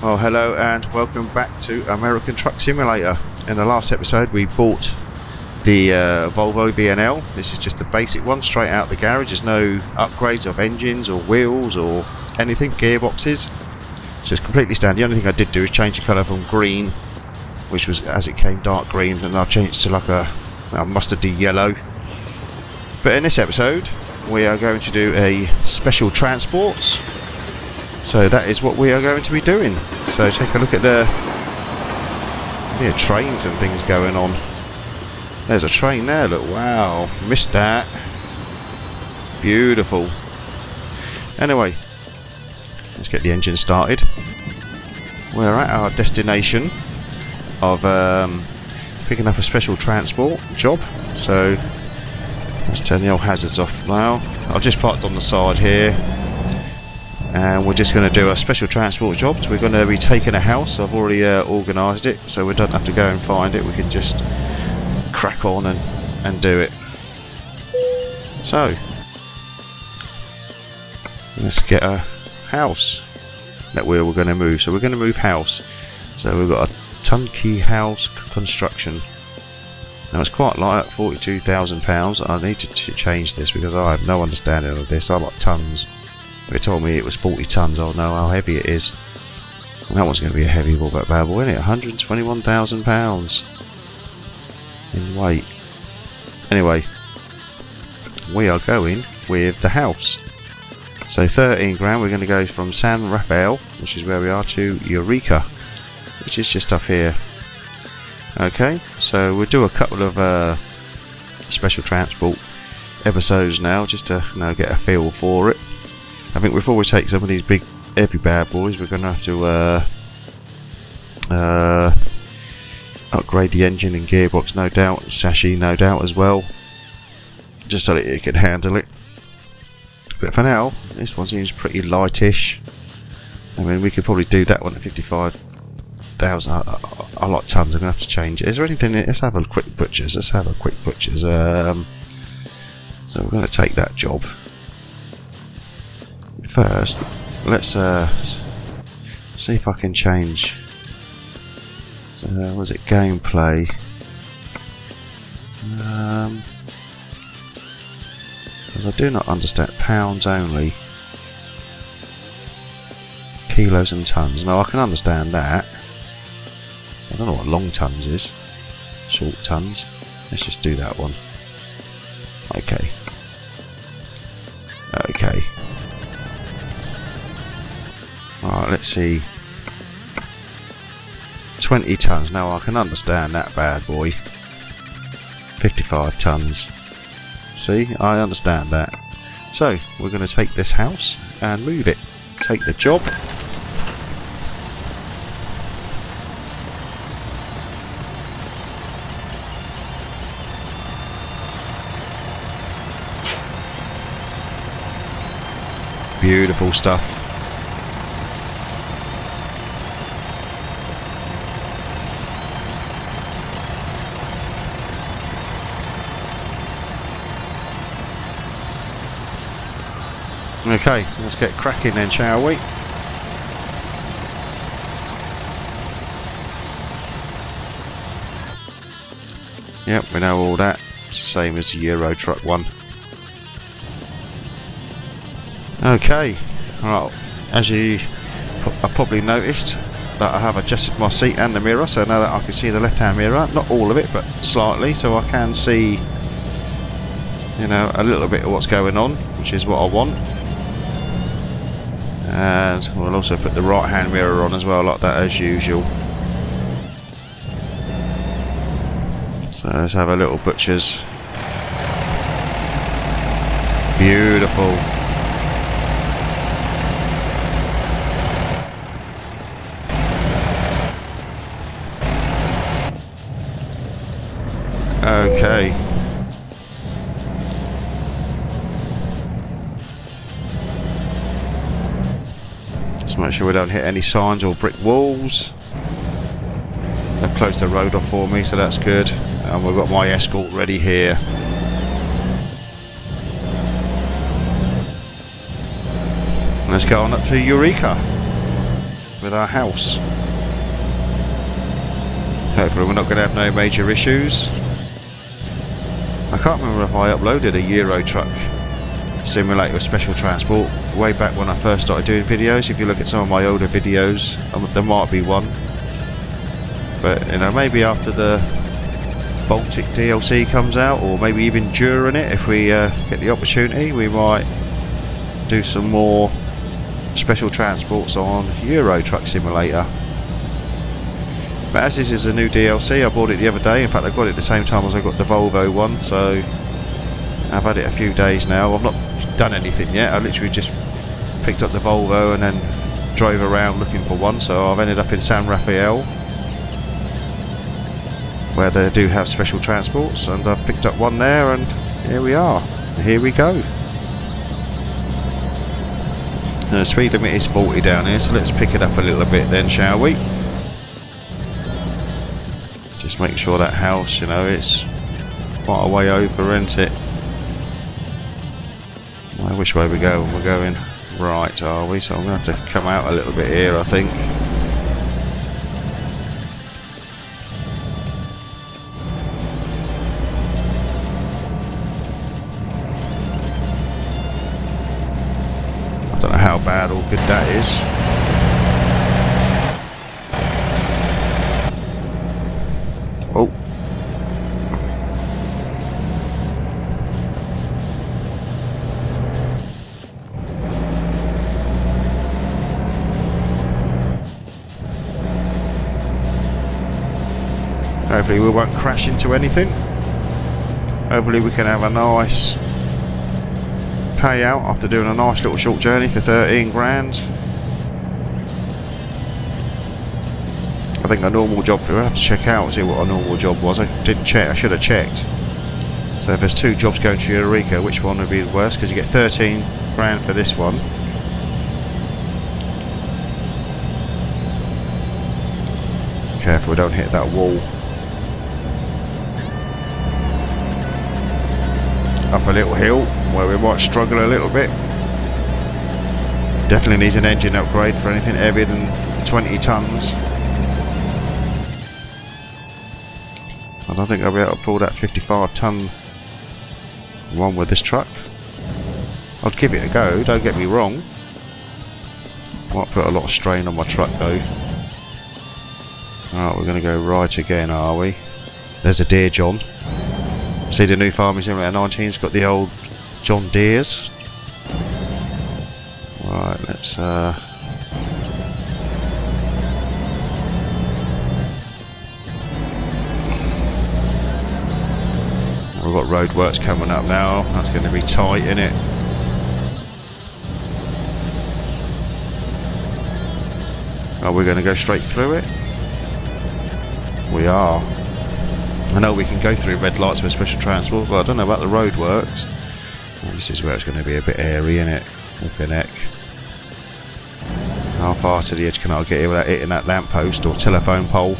Well, hello and welcome back to American Truck Simulator. In the last episode we bought the Volvo VNL. This is just a basic one straight out the garage. There's no upgrades of engines or wheels or anything, gearboxes. So it's completely standard. The only thing I did do is change the colour from green, which was as it came dark green, and I've changed it to like a mustardy yellow. But in this episode we are going to do a special transports. So that is what we are going to be doing. So take a look at the trains and things going on. There's a train there, look, wow, missed that. Beautiful. Anyway, let's get the engine started. We're at our destination of picking up a special transport job. So let's turn the old hazards off now. I've just parked on the side here. And we're just going to do a special transport job. So we're going to be taking a house. I've already organised it, so we don't have to go and find it. We can just crack on and do it. So let's get a house that we're going to move. So we're going to move house. So we've got a turnkey house construction. Now it's quite light, £42,000. I need to change this because I have no understanding of this. I like tons. They told me it was 40 tons. I'll know how heavy it is. And that one's going to be a heavy bad boy, isn't it? £121,000 in weight. Anyway, we are going with the house. So 13 grand. We're going to go from San Rafeal, which is where we are, to Eureka, which is just up here. Okay, so we'll do a couple of special transport episodes now, just to get a feel for it. I think before we take some of these big heavy bad boys, we're going to have to upgrade the engine and gearbox, no doubt, chassis, no doubt as well, just so that it can handle it. But for now, this one seems pretty lightish. I mean, we could probably do that one at 55,000. I like tons. I'm going to have to change it. Is there anything? Let's have a quick butchers. So we're going to take that job. First, let's see if I can change. So, was it gameplay? Because I do not understand. Pounds only. Kilos and tons. No, I can understand that. I don't know what long tons is. Short tons. Let's just do that one. Okay. Okay. Alright, let's see. 20 tons. Now I can understand that bad boy. 55 tons. See, I understand that. So, we're going to take this house and move it. Take the job. Beautiful stuff. Okay, let's get cracking then, shall we? Yep, we know all that. It's the same as the Euro truck one. Okay, right. As you probably noticed, that I have adjusted my seat and the mirror, so now that I can see the left-hand mirror, not all of it, but slightly, so I can see, a little bit of what's going on, which is what I want. And we'll also put the right hand mirror on as well, like that as usual. So let's have a little butchers. Beautiful. Okay. Just make sure we don't hit any signs or brick walls. They've closed the road off for me, so that's good. And we've got my escort ready here. Let's go on up to Eureka. with our house. Hopefully we're not going to have no major issues. I can't remember if I uploaded a Euro truck simulator with special transport way back when I first started doing videos. If you look at some of my older videos, there might be one. But you know, maybe after the Baltic DLC comes out, or maybe even during it, if we get the opportunity, we might do some more special transports on Euro Truck Simulator. But as this is a new DLC, I bought it the other day. In fact, I got it at the same time as I got the Volvo one, so I've had it a few days now. I've not done anything yet. I literally just picked up the Volvo and then drove around looking for one, so I've ended up in San Rafeal, where they do have special transports, and I've picked up one there, and here we are. Here we go. The speed limit is 40 down here, so let's pick it up a little bit then, shall we? Just make sure that house, you know, it's quite a way over, isn't it? Well, which way we go? We're going right, are we? So I'm going to have to come out a little bit here, I think. I don't know how bad or good that is. Oh. Hopefully we won't crash into anything. Hopefully we can have a nice payout after doing a nice little short journey for 13 grand. I think a normal job, we'll have to check out and see what a normal job was. I didn't check, I should have checked. So if there's 2 jobs going to Eureka, which one would be the worst? Because you get 13 grand for this one. Careful we don't hit that wall. Up a little hill where we might struggle a little bit. Definitely needs an engine upgrade for anything heavier than 20 tons. I don't think I'll be able to pull that 55 ton one with this truck. I'd give it a go, don't get me wrong. Might put a lot of strain on my truck though. Alright, we're going to go right again, are we? There's a Deere John. See, the new Farming Simulator 19's got the old John Deeres. Right, let's we've got roadworks coming up now. That's going to be tight, isn't it? Are we going to go straight through it? We are. I know we can go through red lights with special transport, but I don't know about the roadworks. Well, this is where it's going to be a bit airy, isn't it? Flipping heck. How far to the edge can I get here without hitting that lamppost or telephone pole?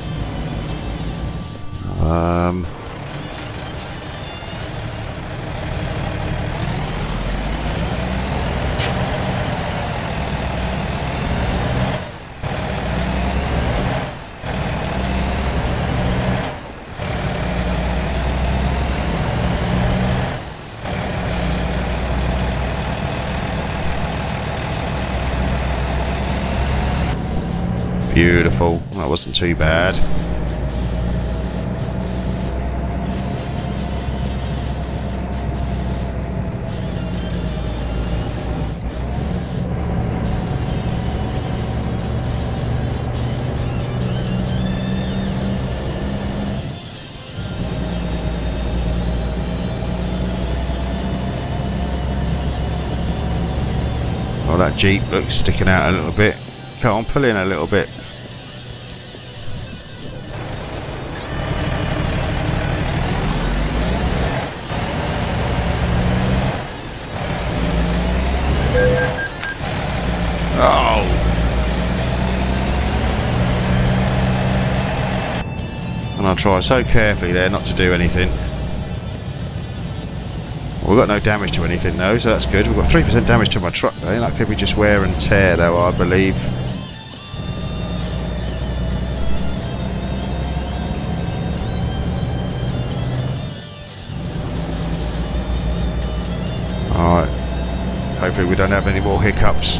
Beautiful, that wasn't too bad. Oh, that Jeep looks sticking out a little bit. Come on, pull in a little bit. Oh! And I'll try so carefully there not to do anything. Well, we've got no damage to anything though, so that's good. We've got 3% damage to my truck though. That could be just wear and tear though, I believe. hopefully we don't have any more hiccups.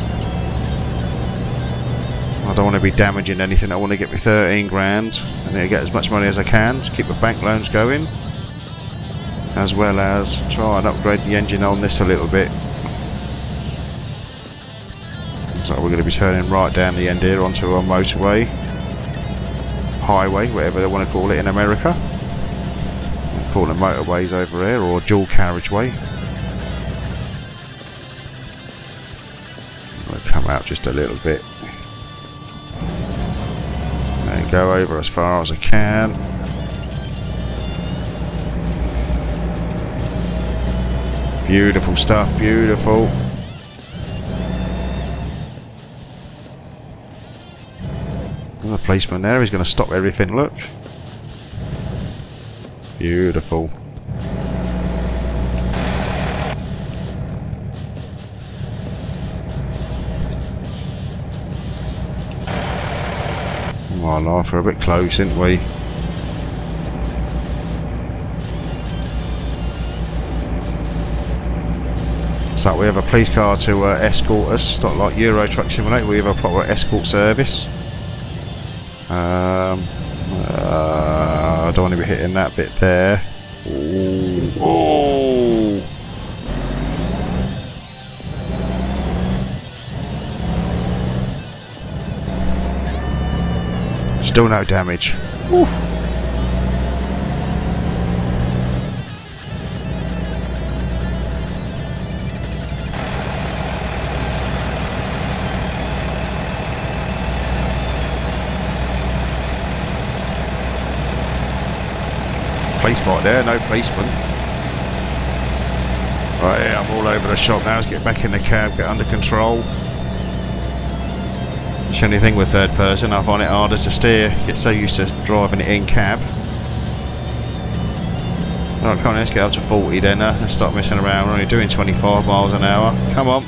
I don't want to be damaging anything. I want to get me 13 grand and then get as much money as I can to keep the bank loans going, as well as try and upgrade the engine on this a little bit. So we're going to be turning right down the end here onto our motorway, highway, whatever they want to call it in America. They call them motorways over here, or dual carriageway. We'll come out just a little bit and go over as far as I can. Beautiful stuff, beautiful. The policeman there, he's going to stop everything, look. Beautiful. My life, we're a bit close, aren't we? So we have a police car to escort us. It's not like Euro Truck Simulator, we have a proper escort service. I don't want to be hitting that bit there. Ooh. Oh! Still no damage. Woo. Police bike there, no policeman. Right, yeah, I'm all over the shop now. Let's get back in the cab, get under control. It's the only thing with third person, I find it harder to steer. Get so used to driving it in cab. Right, come on, let's get up to 40 then. Let's start messing around. We're only doing 25 miles an hour. Come on.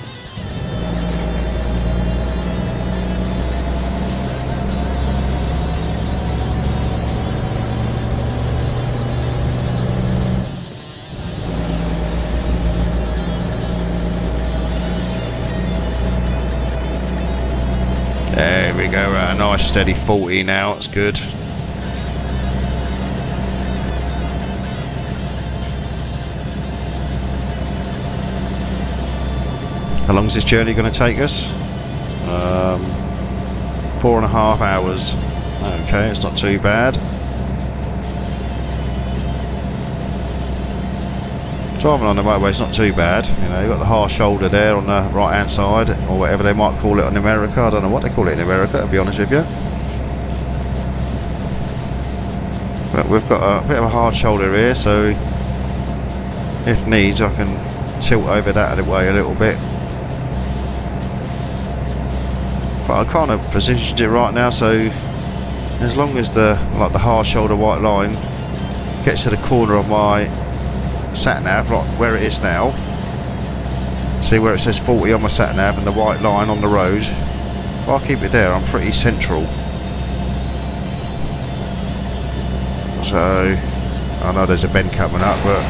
There we go, a nice steady 40 now, it's good. How long is this journey going to take us? 4.5 hours. Okay, it's not too bad. Driving on the motorway is not too bad, you know, you've got the harsh shoulder there on the right hand side, or whatever they might call it in America. I don't know what they call it in America, to be honest with you. But we've got a bit of a hard shoulder here, so if needs I can tilt over that out of the way a little bit. But I kind of positioned it right now, so as long as the hard shoulder white line gets to the corner of my sat nav, like where it is now. See where it says 40 on my sat nav and the white line on the road. If I keep it there, I'm pretty central. So I know there's a bend coming up, but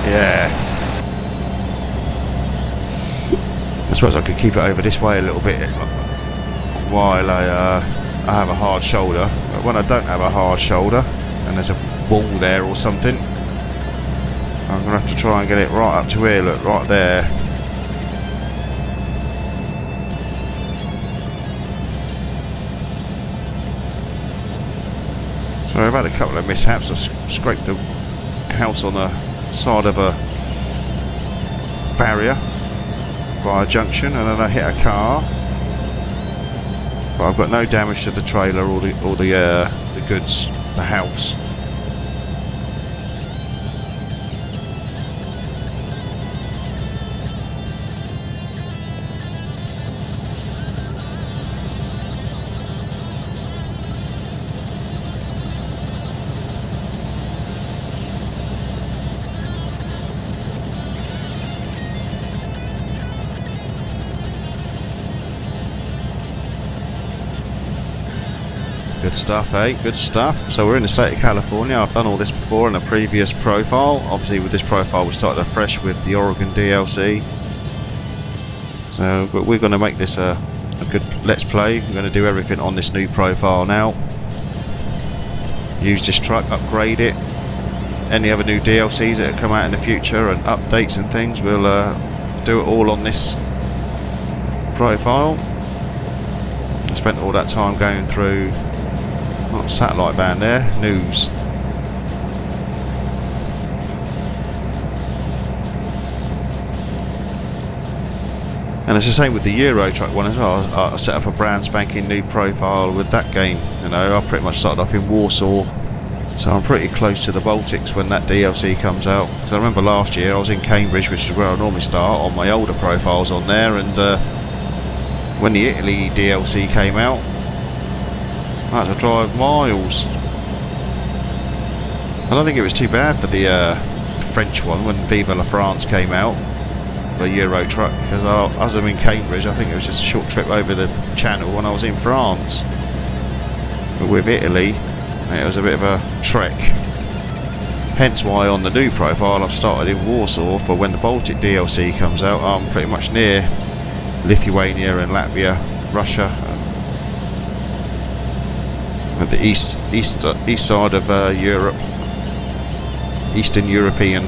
yeah, I suppose I could keep it over this way a little bit while I have a hard shoulder. But when I don't have a hard shoulder and there's a wall there or something, I'm going to have to try and get it right up to here, look, right there. So I've had a couple of mishaps. I've scraped the house on the side of a barrier by a junction, and then I hit a car. But I've got no damage to the trailer or the goods, the house. Good stuff, eh? Good stuff. So we're in the state of California. I've done all this before in a previous profile. Obviously with this profile we started afresh with the Oregon DLC. So, but we're going to make this a good let's play. We're going to do everything on this new profile now. Use this truck, upgrade it. Any other new DLCs that come out in the future and updates and things, we'll do it all on this profile. I spent all that time going through satellite band there, news. And it's the same with the Euro Truck one as well. I set up a brand spanking new profile with that game. You know, I pretty much started off in Warsaw, so I'm pretty close to the Baltics when that DLC comes out. Because I remember last year I was in Cambridge, which is where I normally start on my older profiles on there, and when the Italy DLC came out, I had to drive miles. I don't think it was too bad for the French one when Vive la France came out. The Euro Truck, because as I'm in Cambridge, I think it was just a short trip over the channel when I was in France. But with Italy, it was a bit of a trek. Hence why on the new profile I've started in Warsaw for when the Baltic DLC comes out. I'm pretty much near Lithuania and Latvia, Russia, at the east side of Europe, Eastern European.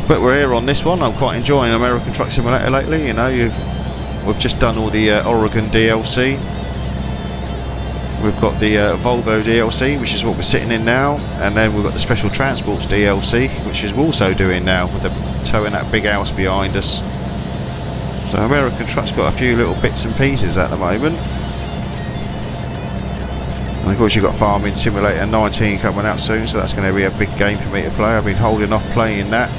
But we're here on this one. I'm quite enjoying American Truck Simulator lately. You know, we've just done all the Oregon DLC. We've got the Volvo DLC, which is what we're sitting in now, and then we've got the Special Transports DLC, which is also doing now with the towing that big house behind us. So American Truck's got a few little bits and pieces at the moment. And of course you've got Farming Simulator 19 coming out soon, so that's going to be a big game for me to play. I've been holding off playing that.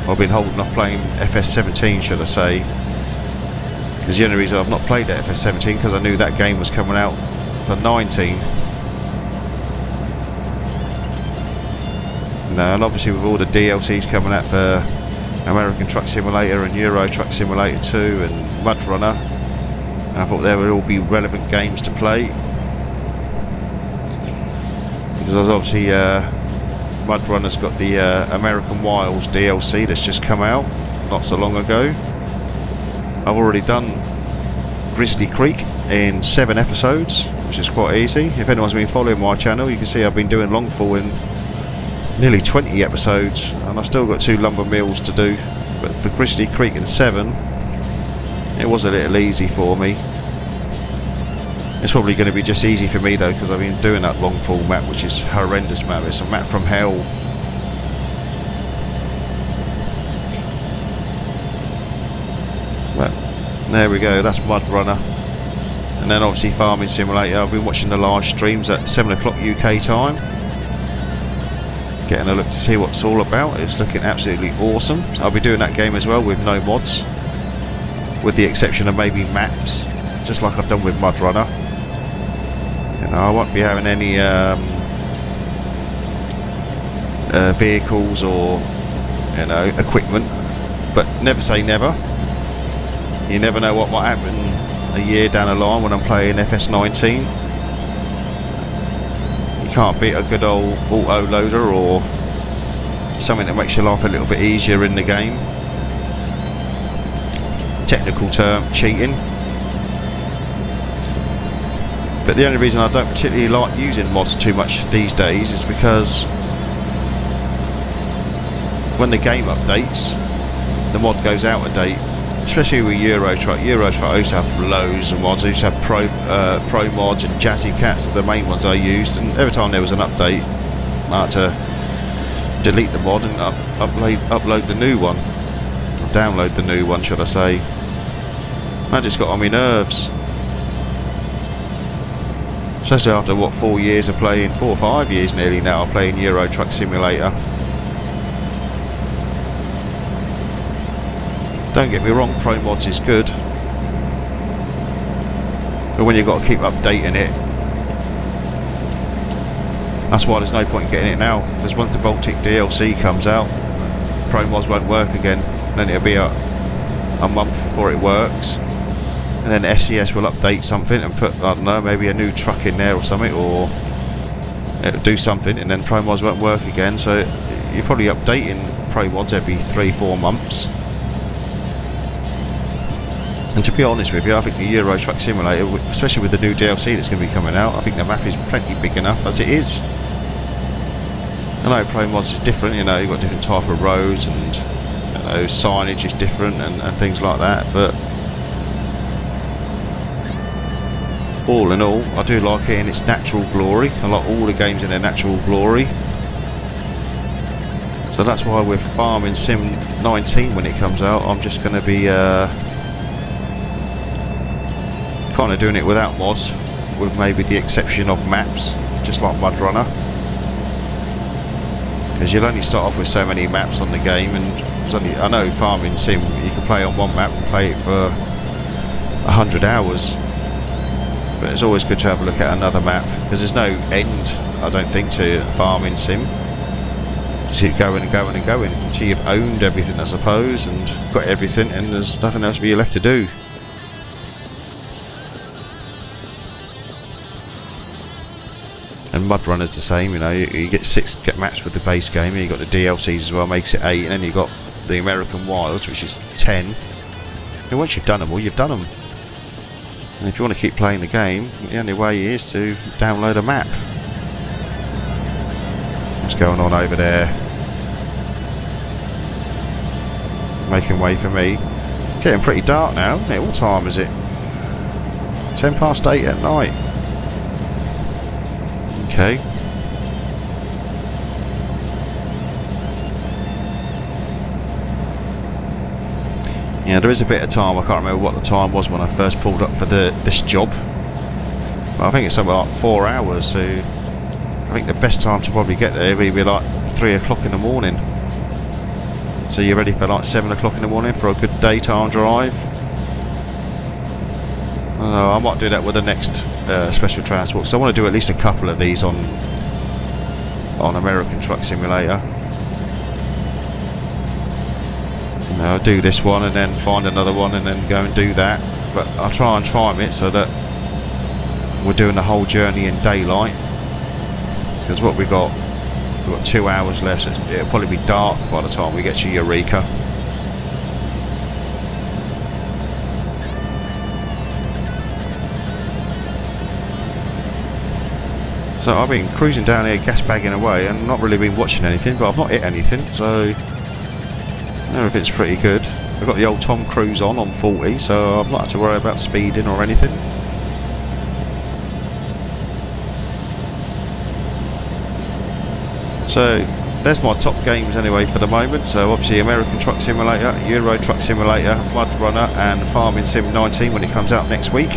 I've been holding off playing FS17, should I say, because the only reason I've not played that FS17 because I knew that game was coming out for 19. And obviously with all the DLCs coming out for American Truck Simulator and Euro Truck Simulator 2 and Mud Runner, I thought there would all be relevant games to play, because I was obviously Mud Runner's got the American Wilds DLC that's just come out not so long ago. I've already done Grizzly Creek in 7 episodes, which is quite easy. If anyone's been following my channel, you can see I've been doing Longfall in nearly 20 episodes, and I've still got 2 lumber mills to do. But for Grizzly Creek in 7, it was a little easy for me. It's probably going to be just easy for me though, because I've been doing that Longfall map, which is horrendous map. It's a map from hell. But there we go, that's Mud Runner. And then obviously Farming Simulator. I've been watching the live streams at 7 o'clock UK time, getting a look to see what it's all about. It's looking absolutely awesome. I'll be doing that game as well with no mods, with the exception of maybe maps, just like I've done with Mud Runner. You know, I won't be having any vehicles or, you know, equipment, but never say never. You never know what might happen a year down the line when I'm playing FS19. You can't beat a good old auto loader or something that makes your life a little bit easier in the game. Technical term, cheating. But the only reason I don't particularly like using mods too much these days is because when the game updates, the mod goes out of date. Especially with Euro Truck. Euro Truck I used to have loads of mods. I used to have pro mods and Jazzy Cats are the main ones I used, and every time there was an update I had to delete the mod and upload the new one, or download the new one should I say. That just got on my nerves. Especially after what, 4 years of playing, 4 or 5 years nearly now of playing Euro Truck Simulator. Don't get me wrong, Pro Mods is good, but when you've got to keep updating it, that's why there's no point in getting it now. Because once the Baltic DLC comes out, Pro Mods won't work again. Then it'll be a month before it works, and then SCS will update something and put, I don't know, maybe a new truck in there or something, or it'll do something, and then Pro Mods won't work again. So you're probably updating Pro Mods every 3-4 months. And to be honest with you, I think the Euro Truck Simulator, especially with the new DLC that's going to be coming out, I think the map is plenty big enough as it is. I know Pro Mods is different, you know, you've got different type of roads, and you know, signage is different and things like that, but all in all, I do like it in its natural glory. I like all the games in their natural glory. So that's why with Farming Sim 19, when it comes out, I'm just going to be kind of doing it without mods, with maybe the exception of maps, just like Mud Runner, because you'll only start off with so many maps on the game, and there's only, I know Farming Sim you can play on one map and play it for 100 hours, but it's always good to have a look at another map, because there's no end, I don't think, to Farming Sim. Just keep going and going and going until you've owned everything, I suppose, and got everything, and there's nothing else for you left to do. And Mud Runner's the same, you know, you get 6 maps with the base game, and you've got the DLCs as well, makes it 8, and then you've got the American Wilds, which is 10. And once you've done them all, you've done them. And if you want to keep playing the game, the only way is to download a map. What's going on over there? Making way for me. Getting pretty dark now, isn't it? What time is it? 10 past 8 at night. Okay. Yeah, there is a bit of time. I can't remember what the time was when I first pulled up for this job. But I think it's something like 4 hours, so I think the best time to probably get there will be like 3 o'clock in the morning. So you're ready for like 7 o'clock in the morning for a good daytime drive. I might do that with the next special transport, so I want to do at least a couple of these on American Truck Simulator. You know, I'll do this one and then find another one and then go and do that, but I'll try and time it so that we're doing the whole journey in daylight, because what we've got 2 hours left, so it'll probably be dark by the time we get to Eureka. So I've been cruising down here, gas bagging away, and not really been watching anything, but I've not hit anything, so everything's pretty good. I've got the old Tom Cruise on 40, so I'm not had to worry about speeding or anything. So there's my top games anyway for the moment. So obviously American Truck Simulator, Euro Truck Simulator, Mud Runner and Farming Sim 19 when it comes out next week.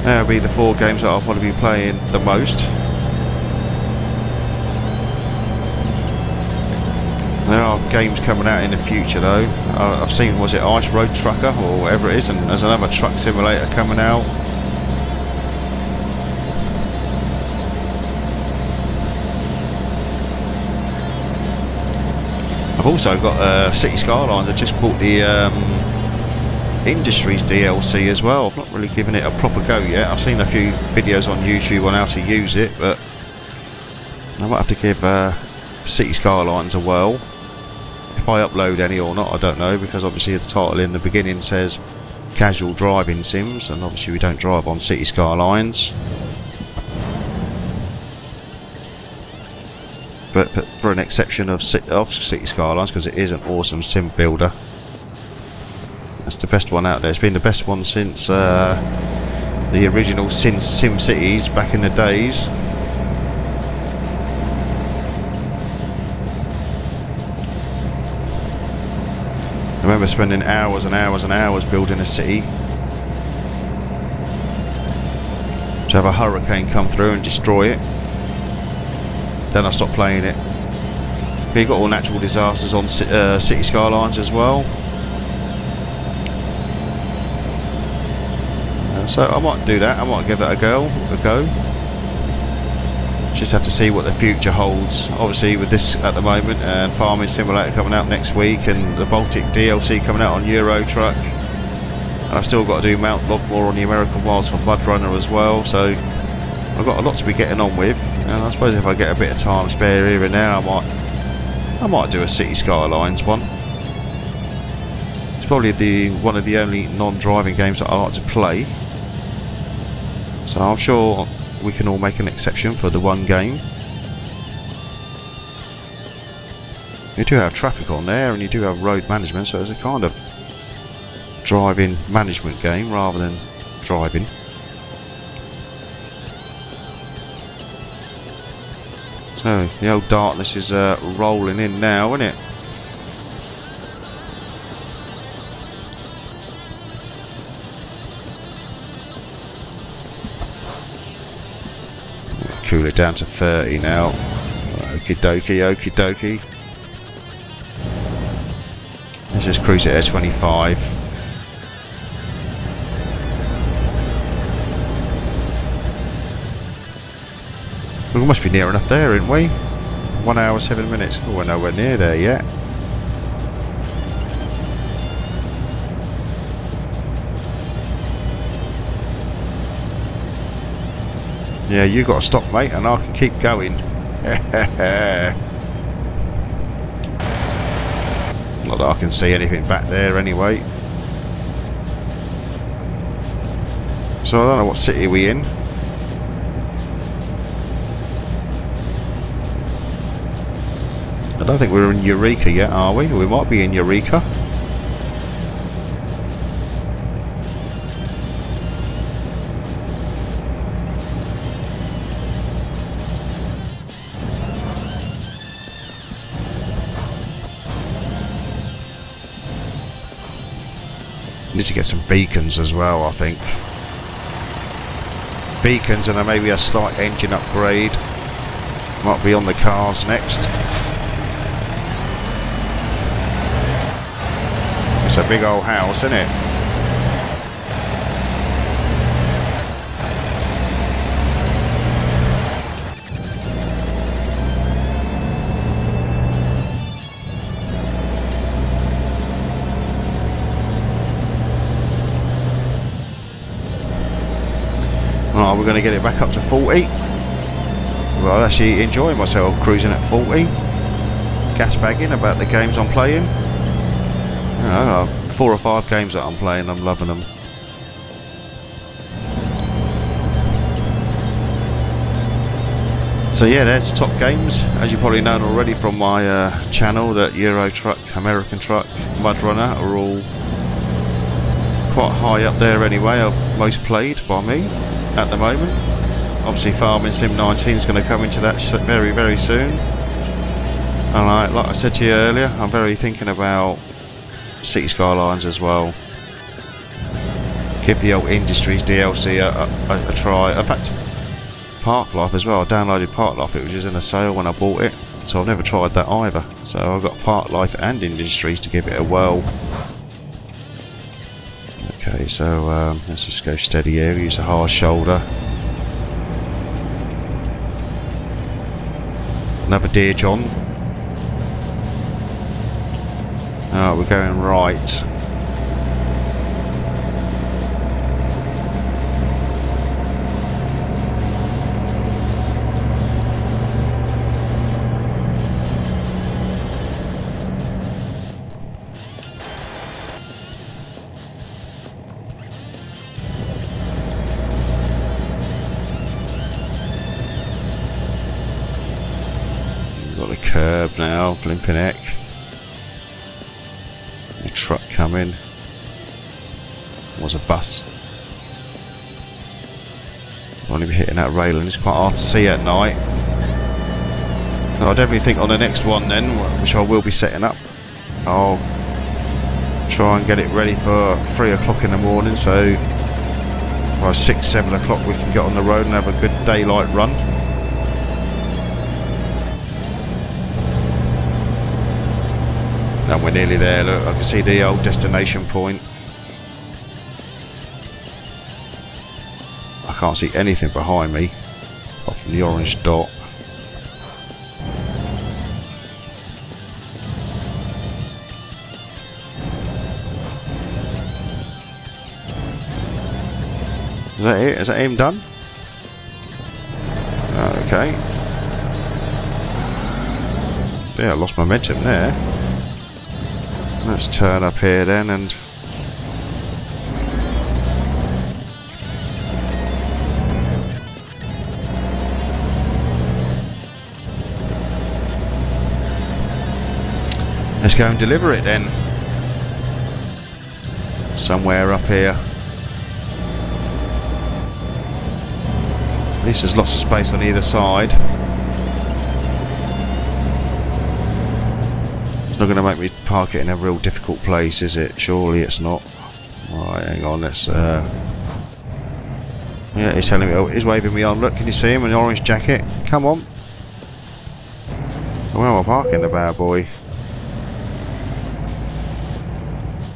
That'll be the 4 games that I'll probably be playing the most. There are games coming out in the future though. I've seen, was it Ice Road Trucker or whatever it is, and there's another truck simulator coming out. I've also got City Skylines. I just bought the Industries DLC as well. I've not really given it a proper go yet. I've seen a few videos on YouTube on how to use it, but I might have to give City Skylines a whirl. If I upload any or not, I don't know, because obviously the title in the beginning says casual driving sims, and obviously we don't drive on City Skylines. But for an exception of City Skylines, because it is an awesome sim builder. That's the best one out there. It's been the best one since the original Sim Cities back in the days. I remember spending hours and hours and hours building a city, to have a hurricane come through and destroy it. Then I stopped playing it. But you've got all natural disasters on City Skylines as well. So I might do that. I might give that a go. Just have to see what the future holds. Obviously with this at the moment, and Farming Simulator coming out next week, and the Baltic DLC coming out on Euro Truck. And I've still got to do Mount Logmore on the American Wilds for Mud Runner as well. So I've I've got a lot to be getting on with, and I suppose if I get a bit of time spare here and there, I might do a City Skylines one. It's probably one of the only non-driving games that I like to play, so I'm sure we can all make an exception for the one game. You do have traffic on there, and you do have road management, so it's a kind of driving management game rather than driving. So the old darkness is rolling in now, isn't it? Cool it down to 30 now. Okie dokie, okie dokie. Let's just cruise it at 25. We must be near enough there, aren't we? 1 hour 7 minutes. Oh, we're nowhere near there yet. Yeah, you got to stop, mate, and I can keep going. Not that I can see anything back there anyway. So I don't know what city we're in. I don't think we're in Eureka yet, are we? We might be in Eureka. Need to get some beacons as well, I think. Beacons and then maybe a slight engine upgrade. Might be on the cars next. It's a big old house, isn't it? Right, we're going to get it back up to 40. Well, I'm actually enjoying myself cruising at 40. Gas bagging about the games I'm playing. You know, 4 or 5 games that I'm playing, I'm loving them. So yeah, there's the top games. As you've probably known already from my channel, that Euro Truck, American Truck, Mud Runner are all quite high up there anyway, are most played by me at the moment. Obviously Farming Sim 19 is going to come into that very, very soon. And like I said to you earlier, I'm very thinking about City Skylines as well. Give the old Industries DLC a try. In fact, Park Life as well. I downloaded Park Life, it was just in a sale when I bought it, so I've never tried that either. So I've got Park Life and Industries to give it a whirl. Okay, so let's just go steady here, use a hard shoulder. Another Dear John. Alright, we're going right. Got the curb now, blimping heck. A truck coming. Was a bus. Won't be hitting that railing, it's quite hard to see at night. I definitely think on the next one then, which I will be setting up, I'll try and get it ready for 3 o'clock in the morning, so by 6, 7 o'clock we can get on the road and have a good daylight run. And we're nearly there, look, I can see the old destination point. I can't see anything behind me, apart from the orange dot. Is that it? Is that him done? Okay. Yeah, I lost momentum there. Let's turn up here then and let's go and deliver it then. Somewhere up here. At least there's lots of space on either side. It's not going to make me park it in a real difficult place, is it? Surely it's not. Right, hang on, let's yeah, he's telling me, oh, he's waving me on. Look, can you see him in an orange jacket? Come on. Where am I parking the bad boy?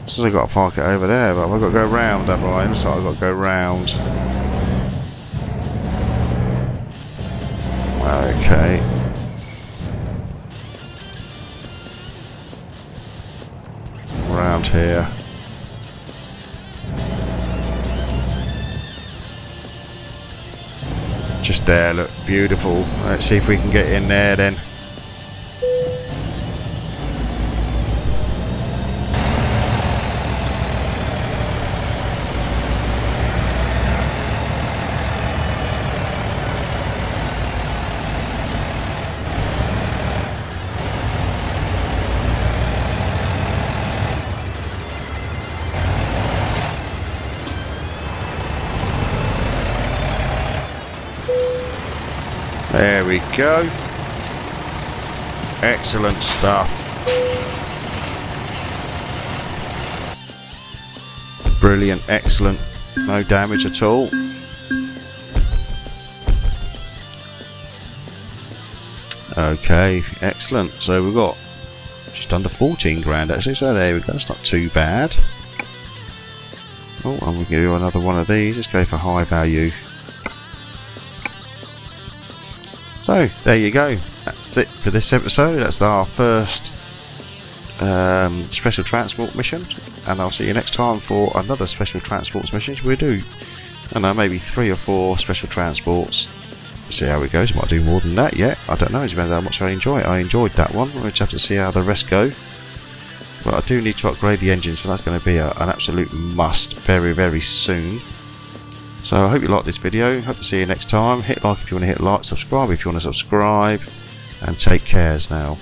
Says I've got to park it over there, but I've got to go round, haven't I? Looks like I've got to go round. Okay. Round here. Just there, look, beautiful. Let's see if we can get in there then. There we go. Excellent stuff. Brilliant, excellent. No damage at all. Okay, excellent. So we've got just under 14 grand actually, so there we go. It's not too bad. Oh, I'm going to give you another one of these. Let's go for high value. So, there you go. That's it for this episode. That's our first special transport mission. And I'll see you next time for another special transports mission. We'll do, I don't know, maybe 3 or 4 special transports. See how it goes. Might do more than that yet. I don't know. It depends how much I enjoy it. I enjoyed that one. We'll just have to see how the rest go. But I do need to upgrade the engine, so that's going to be an absolute must very, very soon. So I hope you liked this video. Hope to see you next time. Hit like if you want to hit like, subscribe if you want to subscribe, and take cares now.